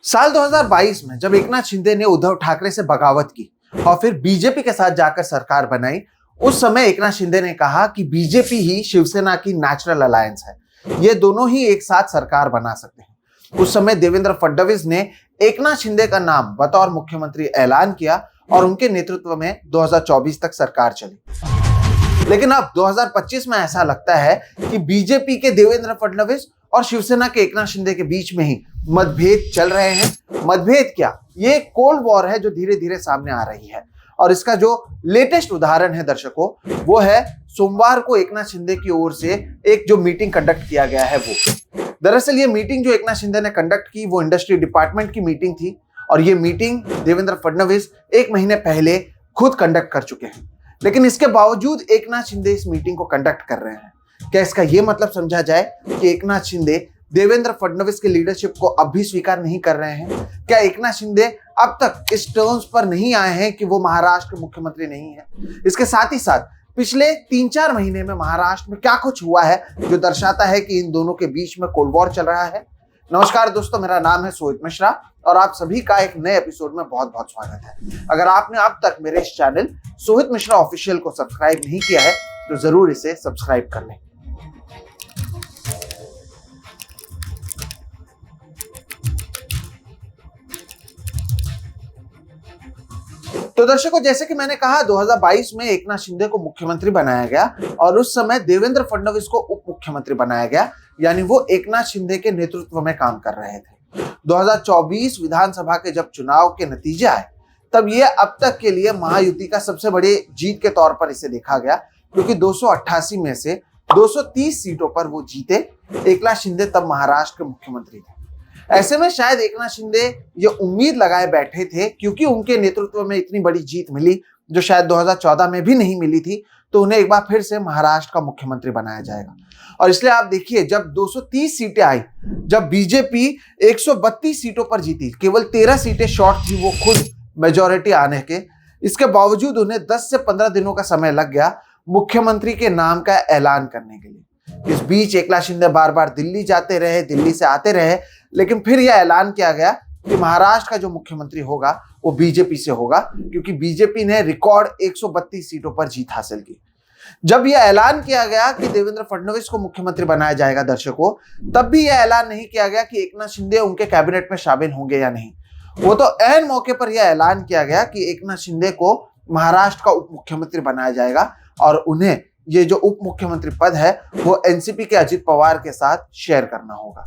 साल 2022 में जब एकनाथ शिंदे ने उद्धव ठाकरे से बगावत की और फिर बीजेपी के साथ जाकर सरकार बनाई, उस समय एकनाथ शिंदे ने कहा कि बीजेपी ही शिवसेना की नेचुरल अलायंस है, ये दोनों ही एक साथ सरकार बना सकते हैं। उस समय देवेंद्र फडणवीस ने एकनाथ शिंदे का नाम बतौर मुख्यमंत्री ऐलान किया और उनके नेतृत्व में 2024 तक सरकार चली। लेकिन अब 2025 में ऐसा लगता है कि बीजेपी के देवेंद्र फडणवीस और शिवसेना के एकनाथ शिंदे के बीच में ही मतभेद चल रहे हैं। मतभेद क्या, ये कोल्ड वॉर है जो धीरे धीरे सामने आ रही है। और इसका जो लेटेस्ट उदाहरण है दर्शकों, वो है सोमवार को एकनाथ शिंदे की ओर से एक जो मीटिंग कंडक्ट किया गया है वो। दरअसल ये मीटिंग जो एकनाथ शिंदे ने कंडक्ट की वो इंडस्ट्री डिपार्टमेंट की मीटिंग थी और ये मीटिंग देवेंद्र फडणवीस 1 महीने पहले खुद कंडक्ट कर चुके हैं। लेकिन इसके बावजूद एकनाथ शिंदे इस मीटिंग को कंडक्ट कर रहे हैं। क्या इसका यह मतलब समझा जाए कि एकनाथ शिंदे देवेंद्र फडणवीस के लीडरशिप को अब भी स्वीकार नहीं कर रहे हैं? क्या एकनाथ शिंदे अब तक इस टर्म्स पर नहीं आए हैं कि वो महाराष्ट्र के मुख्यमंत्री नहीं है? इसके साथ ही साथ पिछले 3-4 महीने में महाराष्ट्र में क्या कुछ हुआ है जो दर्शाता है कि इन दोनों के बीच में कोल्ड वॉर चल रहा है? नमस्कार दोस्तों, मेरा नाम है सोहित मिश्रा और आप सभी का एक नए एपिसोड में बहुत बहुत स्वागत है। अगर आपने अब तक मेरे इस चैनल सोहित मिश्रा ऑफिशियल को सब्सक्राइब नहीं किया है तो जरूर इसे सब्सक्राइब कर लें। तो दर्शकों, जैसे कि मैंने कहा 2022 में एकनाथ शिंदे को मुख्यमंत्री बनाया गया और उस समय देवेंद्र फडणवीस को उप मुख्यमंत्री बनाया गया, यानी वो एकनाथ शिंदे के नेतृत्व में काम कर रहे थे। 2024 विधानसभा के जब चुनाव के नतीजे आए तब ये अब तक के लिए महायुति का सबसे बड़ी जीत के तौर पर इसे देखा गया, क्योंकि 288 में से 230 सीटों पर वो जीते। एकनाथ शिंदे तब महाराष्ट्र के मुख्यमंत्री थे। ऐसे में शायद एकनाथ शिंदे ये उम्मीद लगाए बैठे थे, क्योंकि उनके नेतृत्व में इतनी बड़ी जीत मिली जो शायद 2014 में भी नहीं मिली थी, तो उन्हें एक बार फिर से महाराष्ट्र का मुख्यमंत्री बनाया जाएगा। और इसलिए आप देखिए, जब 230 सीटें आई, जब बीजेपी 132 सीटों पर जीती, केवल 13 सीटें शॉर्ट थी वो खुद मेजॉरिटी आने के, इसके बावजूद उन्हें 10 से 15 दिनों का समय लग गया मुख्यमंत्री के नाम का ऐलान करने के लिए। इस बीच एकनाथ शिंदे बार बार दिल्ली जाते रहे, दिल्ली से आते रहे, लेकिन फिर यह ऐलान किया गया कि महाराष्ट्र का जो मुख्यमंत्री होगा वो बीजेपी से होगा, क्योंकि बीजेपी ने रिकॉर्ड 132 सीटों पर जीत हासिल की। जब यह ऐलान किया गया कि देवेंद्र फडणवीस को मुख्यमंत्री बनाया जाएगा दर्शकों, तब भी यह ऐलान नहीं किया गया कि एकनाथ शिंदे उनके कैबिनेट में शामिल होंगे या नहीं। वो तो ऐन मौके पर यह ऐलान किया गया कि एकनाथ शिंदे को महाराष्ट्र का उप मुख्यमंत्री बनाया जाएगा और उन्हें ये जो उप मुख्यमंत्री पद है वो एनसीपी के अजित पवार के साथ शेयर करना होगा।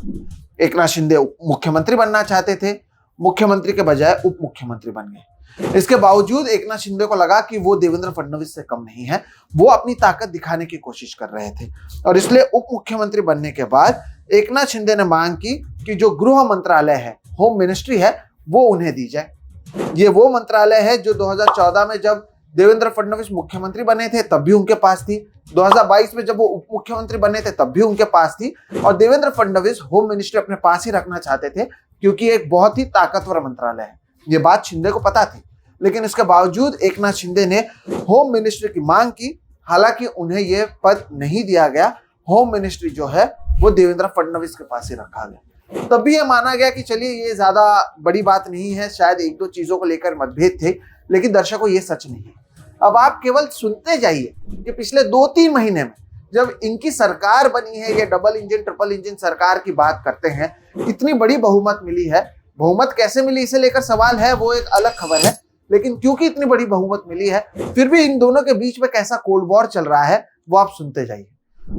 एकनाथ शिंदे उप मुख्यमंत्री बनना चाहते थे, मुख्यमंत्री के बजाय उप मुख्यमंत्री बन गए। इसके बावजूद एकनाथ शिंदे को लगा कि वो देवेंद्र फडणवीस से कम नहीं है, वो अपनी ताकत दिखाने की कोशिश कर रहे थे और इसलिए उप मुख्यमंत्री बनने के बाद एकनाथ शिंदे ने मांग की कि जो गृह मंत्रालय है, होम मिनिस्ट्री है, वो उन्हें दी जाए। ये वो मंत्रालय है जो 2014 में जब देवेंद्र फडणवीस मुख्यमंत्री बने थे तब भी उनके पास थी, 2022 में जब वो उप मुख्यमंत्री बने थे तब भी उनके पास थी, और देवेंद्र फडणवीस होम मिनिस्ट्री अपने पास ही रखना चाहते थे क्योंकि एक बहुत ही ताकतवर मंत्रालय है। ये बात शिंदे को पता थी, लेकिन इसके बावजूद एकनाथ शिंदे ने होम मिनिस्ट्री की मांग की। हालांकि उन्हें यह पद नहीं दिया गया, होम मिनिस्ट्री जो है वो देवेंद्र फडणवीस के पास ही रखा गया। तब भी यह माना गया कि चलिए ये ज्यादा बड़ी बात नहीं है, शायद 1-2 चीजों को लेकर मतभेद थे, लेकिन दर्शकों ये सच नहीं है। अब आप केवल सुनते जाइए कि पिछले 2-3 महीने में जब इनकी सरकार बनी है, ये डबल इंजन ट्रिपल इंजन सरकार की बात करते हैं, इतनी बड़ी बहुमत मिली है। बहुमत कैसे मिली इसे लेकर सवाल है, वो एक अलग खबर है, लेकिन क्योंकि इतनी बड़ी बहुमत मिली है फिर भी इन दोनों के बीच में कैसा कोल्ड वॉर चल रहा है वो आप सुनते जाइए।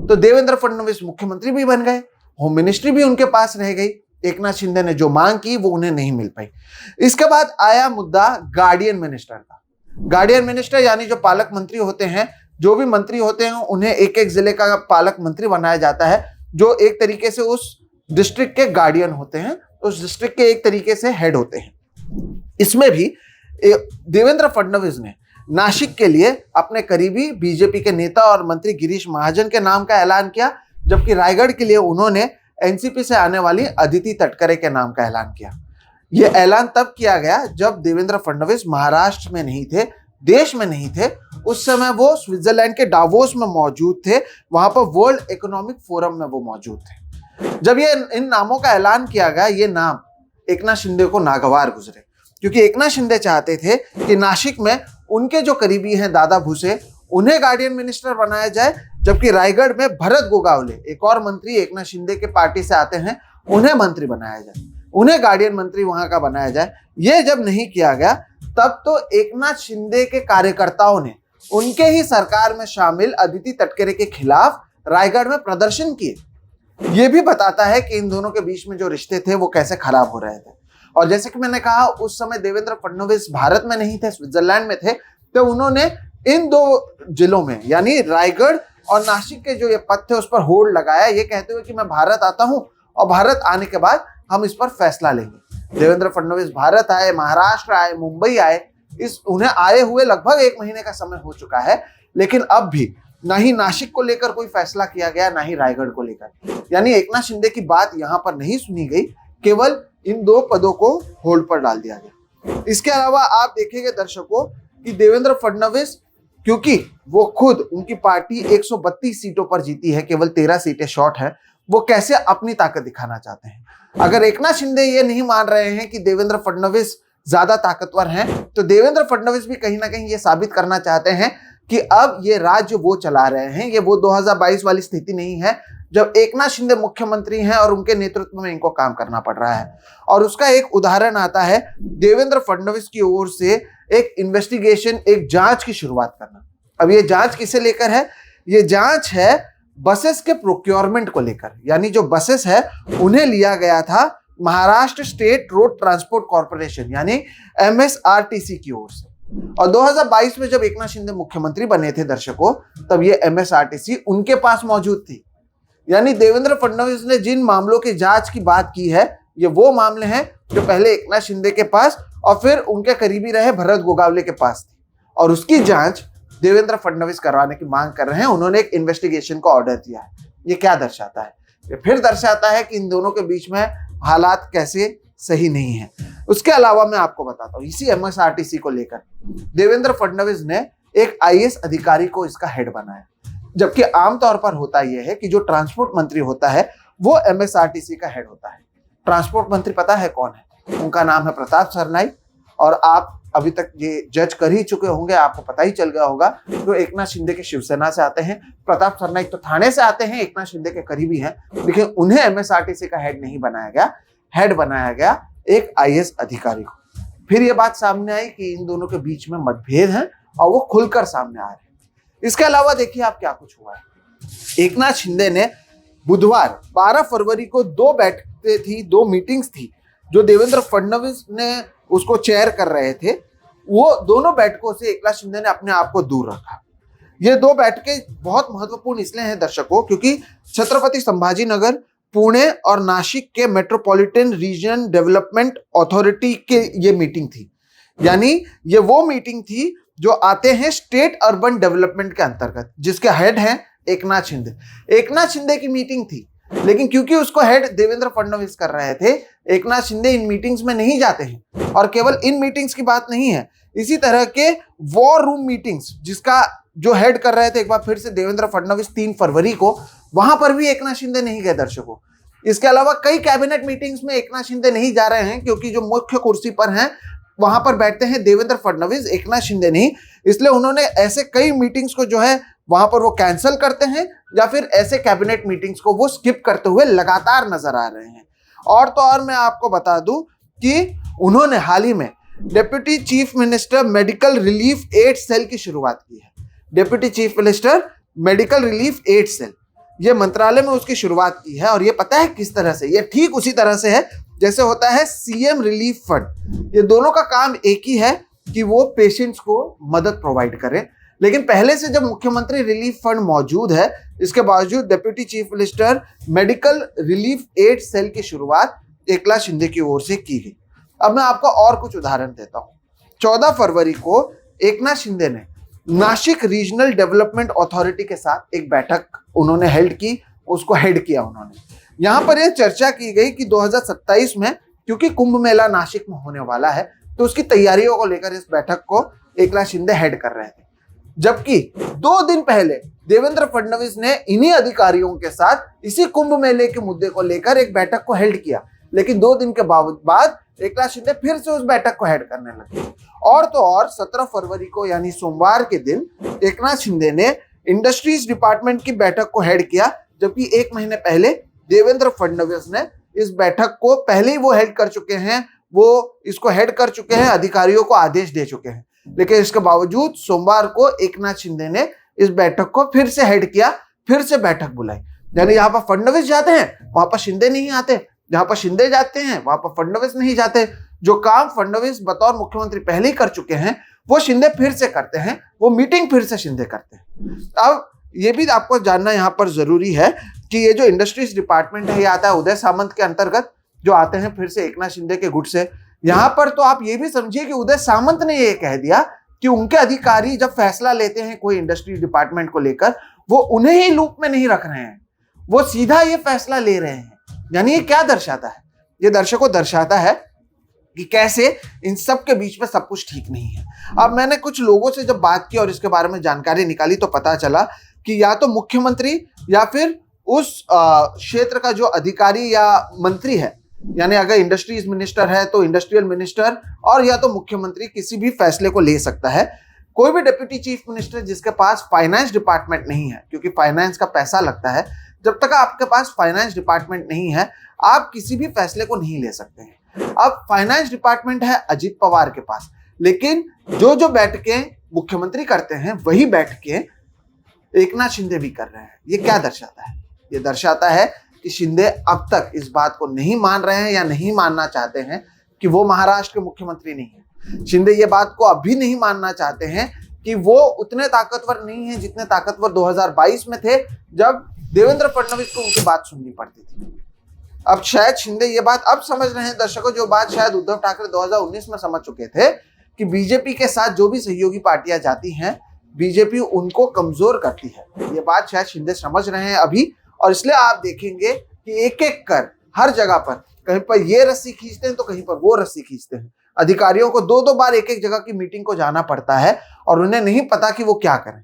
तो देवेंद्र फडणवीस मुख्यमंत्री भी बन गए, होम मिनिस्ट्री भी उनके पास रह गई। एकनाथ शिंदे ने जो मांग की वो उन्हें नहीं मिल पाई। इसके बाद आया मुद्दा गार्डियन मिनिस्टर का। गार्डियन मिनिस्टर यानी जो पालक मंत्री होते हैं, जो भी मंत्री होते हैं उन्हें एक एक जिले का पालक मंत्री बनाया जाता है, जो एक तरीके से उस डिस्ट्रिक्ट के गार्डियन होते हैं, उस डिस्ट्रिक्ट के एक तरीके से हेड होते हैं। इसमें भी देवेंद्र फडणवीस ने नासिक के लिए अपने करीबी बीजेपी के नेता और मंत्री गिरीश महाजन के नाम का ऐलान किया, जबकि रायगढ़ के लिए उन्होंने एनसीपी से आने वाली अदिति तटकरे के नाम का ऐलान किया। यह ऐलान तब किया गया जब देवेंद्र फडणवीस महाराष्ट्र में नहीं थे, देश में नहीं थे। उस समय वो स्विट्जरलैंड के डावोस में मौजूद थे, वहां पर वर्ल्ड इकोनॉमिक फोरम में वो मौजूद थे। जब ये इन नामों का ऐलान किया गया, ये नाम एकनाथ शिंदे को नागवार गुजरे, क्योंकि एकनाथ शिंदे चाहते थे कि नासिक में उनके जो करीबी हैं दादा भुसे, उन्हें गार्डियन मिनिस्टर बनाया जाए, जबकि रायगढ़ में भरत गोगावले एक और मंत्री एकनाथ शिंदे के पार्टी से आते हैं, उन्हें मंत्री बनाया जाए, उन्हें गार्डियन मंत्री वहां का बनाया जाए। ये जब नहीं किया गया तब तो एकनाथ शिंदे के कार्यकर्ताओं ने उनके ही सरकार में शामिल अदिति तटकरे के खिलाफ रायगढ़ में प्रदर्शन किए। ये भी बताता है कि इन दोनों के बीच में जो रिश्ते थे वो कैसे खराब हो रहे थे। और जैसे कि मैंने कहा, उस समय देवेंद्र फडणवीस भारत में नहीं थे, स्विट्जरलैंड में थे, तो उन्होंने इन दो जिलों में यानी रायगढ़ और नासिक के जो ये पद थे उस पर होल्ड लगाया, ये कहते हुए कि मैं भारत आता हूं और भारत आने के बाद हम इस पर फैसला लेंगे। देवेंद्र फडणवीस भारत आए, महाराष्ट्र आए, मुंबई आए, उन्हें आए हुए लगभग 1 महीने का समय हो चुका है, लेकिन अब भी ना ही नासिक को लेकर कोई फैसला किया गया, ना ही रायगढ़ को लेकर। यानी एकनाथ शिंदे की बात यहां पर नहीं सुनी गई, केवल इन 2 पदों को होल्ड पर डाल दिया गया। इसके अलावा आप देखेंगे दर्शकों कि देवेंद्र फडणवीस, क्योंकि वो खुद, उनकी पार्टी 132 सीटों पर जीती है, केवल 13 सीटें शॉर्ट है, वो कैसे अपनी ताकत दिखाना चाहते हैं। अगर एकनाथ शिंदे ये नहीं मान रहे हैं कि देवेंद्र फडणवीस ज्यादा ताकतवर हैं, तो देवेंद्र फडणवीस भी कहीं ना कहीं ये साबित करना चाहते हैं कि अब ये राज्य वो चला रहे हैं। ये वो 2022 वाली स्थिति नहीं है जब एकनाथ शिंदे मुख्यमंत्री हैं और उनके नेतृत्व में इनको काम करना पड़ रहा है। और उसका एक उदाहरण आता है देवेंद्र फडणवीस की ओर से एक इन्वेस्टिगेशन, एक जांच की शुरुआत करना। अब ये जांच किसे लेकर है? ये जांच है बसेस के प्रोक्योरमेंट को लेकर, यानी जो बसेस है उन्हें लिया गया था Maharashtra state road transport corporation यानी MSRTC की ओर से। और 2022 में जब एकनाथ शिंदे मुख्यमंत्री बने थे दर्शकों, तब ये MSRTC उनके पास मौजूद थी। यानी देवेंद्र फडणवीस ने जिन मामलों की जांच की बात की है, ये वो मामले हैं जो पहले एकनाथ शिंदे के पास और फिर उनके करीबी रहे भरत गोगावले के पास थी, और उसकी जांच देवेंद्र फडणवीस करवाने की मांग कर रहे हैं। उन्होंने एक इन्वेस्टिगेशन का ऑर्डर दिया है। ये क्या दर्शाता है? ये फिर दर्शाता है कि इन दोनों के बीच में हालात कैसे सही नहीं है। उसके अलावा मैं आपको बताता हूँ, इसी MSRTC को लेकर देवेंद्र फडणवीस ने एक IAS अधिकारी को इसका हेड बनाया, जबकि आमतौर पर होता यह है कि जो ट्रांसपोर्ट मंत्री होता है वो MSRTC का हेड होता है। ट्रांसपोर्ट मंत्री पता है कौन है? उनका नाम है प्रताप सरनाईक। और आप अभी तक ये जज कर ही चुके होंगे, आपको पता ही चल गया होगा, तो एकनाथ शिंदे के शिवसेना से आते हैं। प्रताप सरनाईक तो थाने से आते हैं, एकनाथ शिंदे के करीबी हैं, लेकिन उन्हें MSRTC का हेड नहीं बनाया गया, हेड बनाया गया एक IAS अधिकारी को। फिर ये बात सामने आई कि इन दोनों के बीच में मतभेद हैं और वो खुलकर सामने आ रहे हैं। इसके अलावा देखिए आप क्या कुछ हुआ है। एकनाथ शिंदे ने बुधवार 12 फरवरी को 2 बैठकें थी, 2 मीटिंग्स थी, जो देवेंद्र फडणवीस ने उसको चेयर कर रहे थे। वो दोनों बैठकों से एकनाथ शिंदे ने अपने आप को दूर रखा। ये 2 बैठकें बहुत महत्वपूर्ण इसलिए हैं दर्शकों, क्योंकि छत्रपति संभाजी नगर, पुणे और नासिक के मेट्रोपॉलिटन रीजन डेवलपमेंट अथॉरिटी के ये मीटिंग थी। यानी ये वो मीटिंग थी जो आते हैं स्टेट अर्बन डेवलपमेंट के अंतर्गत, जिसके हेड हैं एकनाथ शिंदे। एकनाथ शिंदे की मीटिंग थी, लेकिन क्योंकि उसको हेड देवेंद्र फडणवीस कर रहे थे, एकनाथ शिंदे इन मीटिंग्स में नहीं जाते हैं। और केवल इन मीटिंग्स की बात नहीं है, इसी तरह के वॉर रूम मीटिंग्स जिसका जो हेड कर रहे थे एक बार फिर से देवेंद्र फडणवीस 3 फरवरी को, वहां पर भी एकनाथ शिंदे नहीं गए दर्शकों। इसके अलावा कई कैबिनेट मीटिंग्स में एकनाथ शिंदे नहीं जा रहे हैं, क्योंकि जो मुख्य कुर्सी पर हैं वहां पर बैठते हैं देवेंद्र फडणवीस, एकनाथ शिंदे नहीं। इसलिए उन्होंने ऐसे कई मीटिंग्स को जो है वहां पर वो कैंसिल करते हैं, या फिर ऐसे कैबिनेट मीटिंग्स को वो स्किप करते हुए लगातार नजर आ रहे हैं। और तो और मैं आपको बता दूं कि उन्होंने हाल ही में deputy chief minister medical relief aid cell की शुरुआत की है। Deputy chief minister medical relief aid cell, ये मंत्रालय में उसकी शुरुआत की है। और ये पता है किस तरह से? ये ठीक उसी तरह से है जैसे होता है CM रिलीफ फंड। ये दोनों का काम एक ही है कि वो पेशेंट्स को मदद प्रोवाइड करें। लेकिन पहले से जब मुख्यमंत्री रिलीफ फंड मौजूद है, इसके बावजूद deputy chief minister medical relief aid cell की शुरुआत एकनाथ शिंदे की ओर से की गई। अब मैं आपको और कुछ उदाहरण देता हूं। 14 फरवरी को एकनाथ शिंदे ने नासिक रीजनल डेवलपमेंट अथॉरिटी के साथ एक बैठक उन्होंने हेल्ड की, उसको हेड किया उन्होंने। यहां पर यह चर्चा की गई कि 2027 में क्योंकि कुंभ मेला नासिक में होने वाला है, तो उसकी तैयारियों को लेकर इस बैठक को एकनाथ शिंदे हेड कर रहे थे। जबकि 2 दिन पहले देवेंद्र फडणवीस ने इन्हीं अधिकारियों के साथ इसी कुंभ मेले के मुद्दे को लेकर एक बैठक को हेल्ड किया। लेकिन 2 दिन के बाद एकनाथ शिंदे फिर से उस बैठक को हेड करने लगे। और तो और 17 फरवरी को यानी सोमवार के दिन एकनाथ शिंदे ने इंडस्ट्रीज डिपार्टमेंट की बैठक को हेड किया, जबकि 1 महीने पहले देवेंद्र फडणवीस ने इस बैठक को पहले ही वो हेड कर चुके हैं, वो इसको हेड कर चुके हैं, अधिकारियों को आदेश दे चुके हैं। लेकिन इसके बावजूद सोमवार को एकनाथ शिंदे ने इस बैठक को फिर से हेड किया, फिर से बैठक बुलाई। यानी यहाँ पर फडणवीस जाते हैं, वहां पर शिंदे नहीं आते, जहां पर शिंदे जाते हैं वहां पर फडणवीस नहीं जाते। जो काम फडणवीस बतौर मुख्यमंत्री पहले ही कर चुके हैं वो शिंदे फिर से करते हैं, वो मीटिंग फिर से शिंदे करते हैं। अब ये भी आपको जानना यहाँ पर जरूरी है कि ये जो इंडस्ट्रीज डिपार्टमेंट है ये आता है उदय सामंत के अंतर्गत, जो आते हैं फिर से एकनाथ शिंदे के गुट से। यहाँ पर तो आप ये भी समझिए कि उदय सामंत ने ये कह दिया कि उनके अधिकारी जब फैसला लेते हैं कोई इंडस्ट्रीज डिपार्टमेंट को लेकर, वो उन्हें ही लूप में नहीं रख रहे हैं, वो सीधा ये फैसला ले रहे हैं। यानी ये क्या दर्शाता है? ये दर्शकों को दर्शाता है कि कैसे इन सब के बीच में सब कुछ ठीक नहीं है। अब मैंने कुछ लोगों से जब बात की और इसके बारे में जानकारी निकाली तो पता चला कि या तो मुख्यमंत्री या फिर उस क्षेत्र का जो अधिकारी या मंत्री है, यानी अगर इंडस्ट्रीज मिनिस्टर है तो इंडस्ट्रियल मिनिस्टर, और या तो मुख्यमंत्री किसी भी फैसले को ले सकता है। कोई भी डिप्टी चीफ मिनिस्टर जिसके पास फाइनेंस डिपार्टमेंट नहीं है, क्योंकि फाइनेंस का पैसा लगता है, जब तक आपके पास फाइनेंस डिपार्टमेंट नहीं है आप किसी भी फैसले को नहीं ले सकते हैं। अब फाइनेंस डिपार्टमेंट है अजित पवार के पास, लेकिन जो बैठकें मुख्यमंत्री करते हैं वही बैठकें एकनाथ शिंदे भी कर रहे हैं। ये क्या दर्शाता है? ये दर्शाता है कि शिंदे अब तक इस बात को नहीं मान रहे हैं या नहीं मानना चाहते हैं कि वो महाराष्ट्र के मुख्यमंत्री नहीं है। शिंदे ये बात को अभी नहीं मानना चाहते हैं कि वो उतने ताकतवर नहीं है जितने ताकतवर 2022 में थे, जब देवेंद्र फडणवीस को उनकी बात सुननी पड़ती थी। अब शायद शिंदे ये बात अब समझ रहे हैं दर्शकों, जो बात शायद उद्धव ठाकरे 2019 में समझ चुके थे कि बीजेपी के साथ जो भी सहयोगी पार्टियां जाती हैं बीजेपी उनको कमजोर करती है। ये बात शायद शिंदे समझ रहे हैं अभी, और इसलिए आप देखेंगे कि एक एक कर हर जगह पर, कहीं पर ये रस्सी खींचते हैं तो कहीं पर वो रस्सी खींचते हैं। अधिकारियों को 2-2 बार एक एक जगह की मीटिंग को जाना पड़ता है और उन्हें नहीं पता कि वो क्या करें।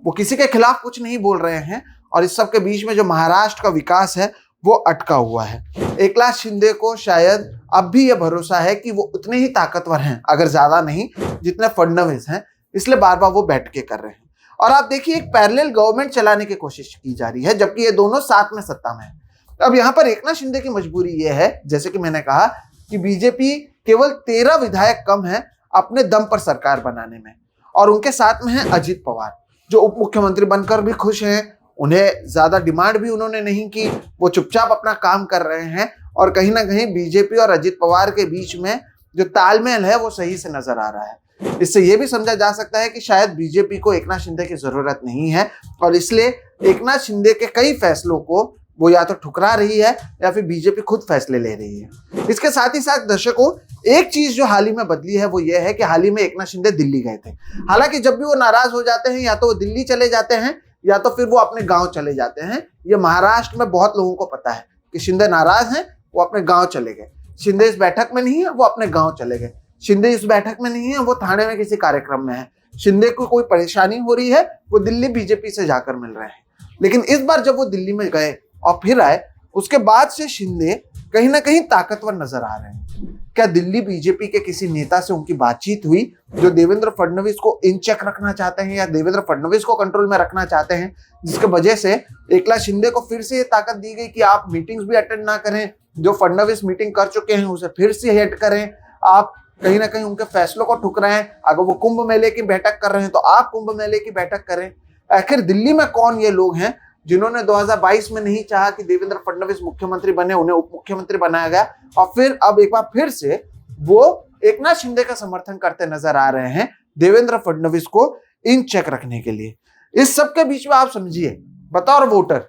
वो किसी के खिलाफ कुछ नहीं बोल रहे हैं और इस सब के बीच में जो महाराष्ट्र का विकास है वो अटका हुआ है। एकनाथ शिंदे को शायद अब भी ये भरोसा है कि वो उतने ही ताकतवर हैं, अगर ज्यादा नहीं, जितने फडणवीस हैं, इसलिए बार बार वो बैठकें कर रहे हैं। और आप देखिए एक पैरेलल गवर्नमेंट चलाने की कोशिश की जा रही है, जबकि ये दोनों साथ में सत्ता में है। अब यहाँ पर एकनाथ शिंदे की मजबूरी ये है, जैसे कि मैंने कहा, कि बीजेपी केवल 13 विधायक कम है अपने दम पर सरकार बनाने में, और उनके साथ में है अजित पवार जो उप मुख्यमंत्री बनकर भी खुश हैं। उन्हें ज्यादा डिमांड भी उन्होंने नहीं की, वो चुपचाप अपना काम कर रहे हैं। और कहीं ना कहीं बीजेपी और अजित पवार के बीच में जो तालमेल है वो सही से नजर आ रहा है। इससे ये भी समझा जा सकता है कि शायद बीजेपी को एकनाथ शिंदे की जरूरत नहीं है और इसलिए एकनाथ शिंदे के कई फैसलों को वो या तो ठुकरा रही है या फिर बीजेपी खुद फैसले ले रही है। इसके साथ ही साथ दर्शकों एक चीज जो हाल ही में बदली है वो ये है कि हाल ही में एकनाथ शिंदे दिल्ली गए थे। हालांकि जब भी वो नाराज हो जाते हैं या तो वो दिल्ली चले जाते हैं या तो फिर वो अपने गांव चले जाते हैं। ये महाराष्ट्र में बहुत लोगों को पता है कि शिंदे नाराज हैं, वो अपने गांव चले गए। शिंदे इस बैठक में नहीं है, वो अपने गांव चले गए। शिंदे इस बैठक में नहीं है, वो थाने में किसी कार्यक्रम में है। शिंदे को कोई परेशानी हो रही है, वो दिल्ली बीजेपी से जाकर मिल रहे हैं। लेकिन इस बार जब वो दिल्ली में गए और फिर आए, उसके बाद से शिंदे कहीं ना कहीं ताकतवर नजर आ रहे हैं। क्या दिल्ली बीजेपी के किसी नेता से उनकी बातचीत हुई जो देवेंद्र फडणवीस को इन चेक रखना चाहते हैं या देवेंद्र फडणवीस को कंट्रोल में रखना चाहते हैं, जिसके वजह से एकनाथ शिंदे को फिर से ये ताकत दी गई कि आप मीटिंग्स भी अटेंड ना करें, जो फडणवीस मीटिंग कर चुके हैं उसे फिर से हेड करें, आप कहीं ना कहीं उनके फैसलों को ठुकराएं। अगर वो कुंभ मेले की बैठक कर रहे हैं तो आप कुंभ मेले की बैठक करें। आखिर दिल्ली में कौन ये लोग हैं जिन्होंने 2022 में नहीं चाहा कि देवेंद्र फडणवीस मुख्यमंत्री बने, उन्हें उप मुख्यमंत्री बनाया गया और फिर अब एक बार फिर से वो एकनाथ शिंदे का समर्थन करते नजर आ रहे हैं देवेंद्र फडणवीस को इन चेक रखने के लिए। इस सब के बीच में आप समझिए, बतौर वोटर,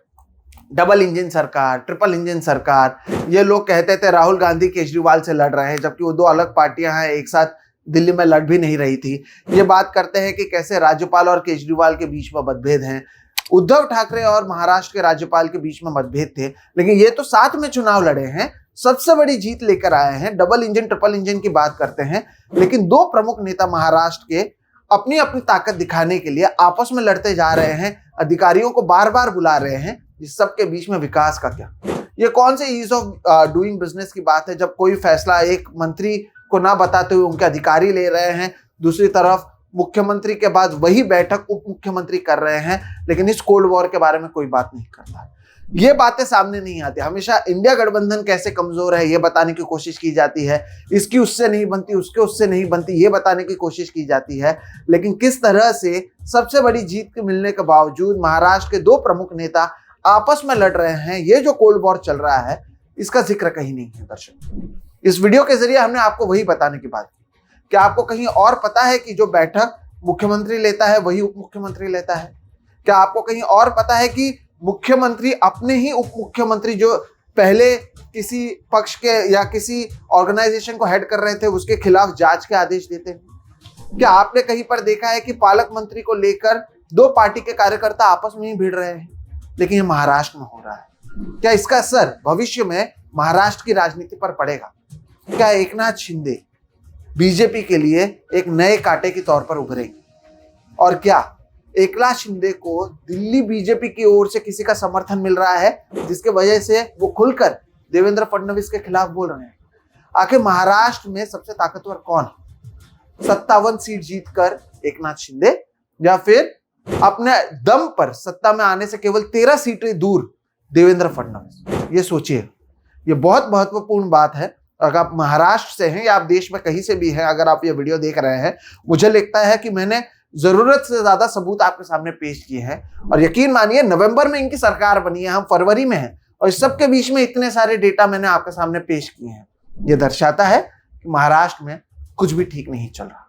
डबल इंजन सरकार, ट्रिपल इंजन सरकार, ये लोग कहते थे राहुल गांधी केजरीवाल से लड़ रहे हैं, जबकि वो दो अलग पार्टियां हैं, एक साथ दिल्ली में लड़ भी नहीं रही थी। ये बात करते हैं कि कैसे राज्यपाल और केजरीवाल के बीच में मतभेद हैं। उद्धव ठाकरे और महाराष्ट्र के राज्यपाल के बीच में मतभेद थे, लेकिन ये तो साथ में चुनाव लड़े हैं, सबसे बड़ी जीत लेकर आए हैं। डबल इंजन ट्रिपल इंजन की बात करते हैं, लेकिन दो प्रमुख नेता महाराष्ट्र के अपनी अपनी ताकत दिखाने के लिए आपस में लड़ते जा रहे हैं, अधिकारियों को बार बार बुला रहे हैं। इस सब के बीच में विकास का क्या? ये कौन से ईज ऑफ डूइंग बिजनेस की बात है जब कोई फैसला एक मंत्री को ना बताते हुए उनके अधिकारी ले रहे हैं, दूसरी तरफ मुख्यमंत्री के बाद वही बैठक उप मुख्यमंत्री कर रहे हैं, लेकिन इस कोल्ड वॉर के बारे में कोई बात नहीं करता। ये बातें सामने नहीं आती। हमेशा इंडिया गठबंधन कैसे कमजोर है ये बताने की कोशिश की जाती है, इसकी उससे नहीं बनती, उसके उससे नहीं बनती, ये बताने की कोशिश की जाती है। लेकिन किस तरह से सबसे बड़ी जीत के मिलने के बावजूद महाराष्ट्र के दो प्रमुख नेता आपस में लड़ रहे हैं, ये जो कोल्ड वॉर चल रहा है इसका जिक्र कहीं नहीं है। दर्शक, इस वीडियो के जरिए हमने आपको वही बताने की बात की। क्या आपको कहीं और पता है कि जो बैठक मुख्यमंत्री लेता है वही उप मुख्यमंत्री लेता है? क्या आपको कहीं और पता है कि मुख्यमंत्री अपने ही उप मुख्यमंत्री जो पहले किसी पक्ष के या किसी ऑर्गेनाइजेशन को हेड कर रहे थे उसके खिलाफ जांच के आदेश देते हैं? क्या आपने कहीं पर देखा है कि पालक मंत्री को लेकर दो पार्टी के कार्यकर्ता आपस में ही भिड़ रहे हैं? लेकिन ये महाराष्ट्र में हो रहा है। क्या इसका असर भविष्य में महाराष्ट्र की राजनीति पर पड़ेगा? क्या एकनाथ शिंदे बीजेपी के लिए एक नए कांटे के तौर पर उभरेंगे? और क्या एकनाथ शिंदे को दिल्ली बीजेपी की ओर से किसी का समर्थन मिल रहा है जिसके वजह से वो खुलकर देवेंद्र फडणवीस के खिलाफ बोल रहे हैं? आखिर महाराष्ट्र में सबसे ताकतवर कौन है? 57 सीट जीतकर एकनाथ शिंदे या फिर अपने दम पर सत्ता में आने से केवल 13 सीटें दूर देवेंद्र फडणवीस? ये सोचिए, ये बहुत महत्वपूर्ण बात है। अगर आप महाराष्ट्र से हैं या आप देश में कहीं से भी हैं, अगर आप ये वीडियो देख रहे हैं, मुझे लगता है कि मैंने जरूरत से ज्यादा सबूत आपके सामने पेश किए हैं। और यकीन मानिए, नवंबर में इनकी सरकार बनी है, हम फरवरी में हैं, और इस सब के बीच में इतने सारे डेटा मैंने आपके सामने पेश किए हैं। ये दर्शाता है कि महाराष्ट्र में कुछ भी ठीक नहीं चल रहा।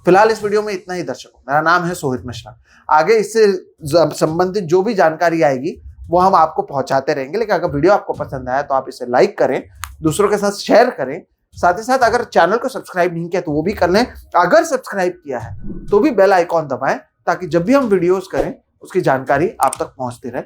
फिलहाल इस वीडियो में इतना ही दर्शकों। मेरा नाम है सोहित मिश्रा। आगे इससे संबंधित जो भी जानकारी आएगी वो हम आपको पहुंचाते रहेंगे। लेकिन अगर वीडियो आपको पसंद आया तो आप इसे लाइक करें, दूसरों के साथ शेयर करें, साथ ही साथ अगर चैनल को सब्सक्राइब नहीं किया तो वो भी कर लें। अगर सब्सक्राइब किया है तो भी बेल आइकॉन दबाएं ताकि जब भी हम वीडियोस करें उसकी जानकारी आप तक पहुंचती रहे।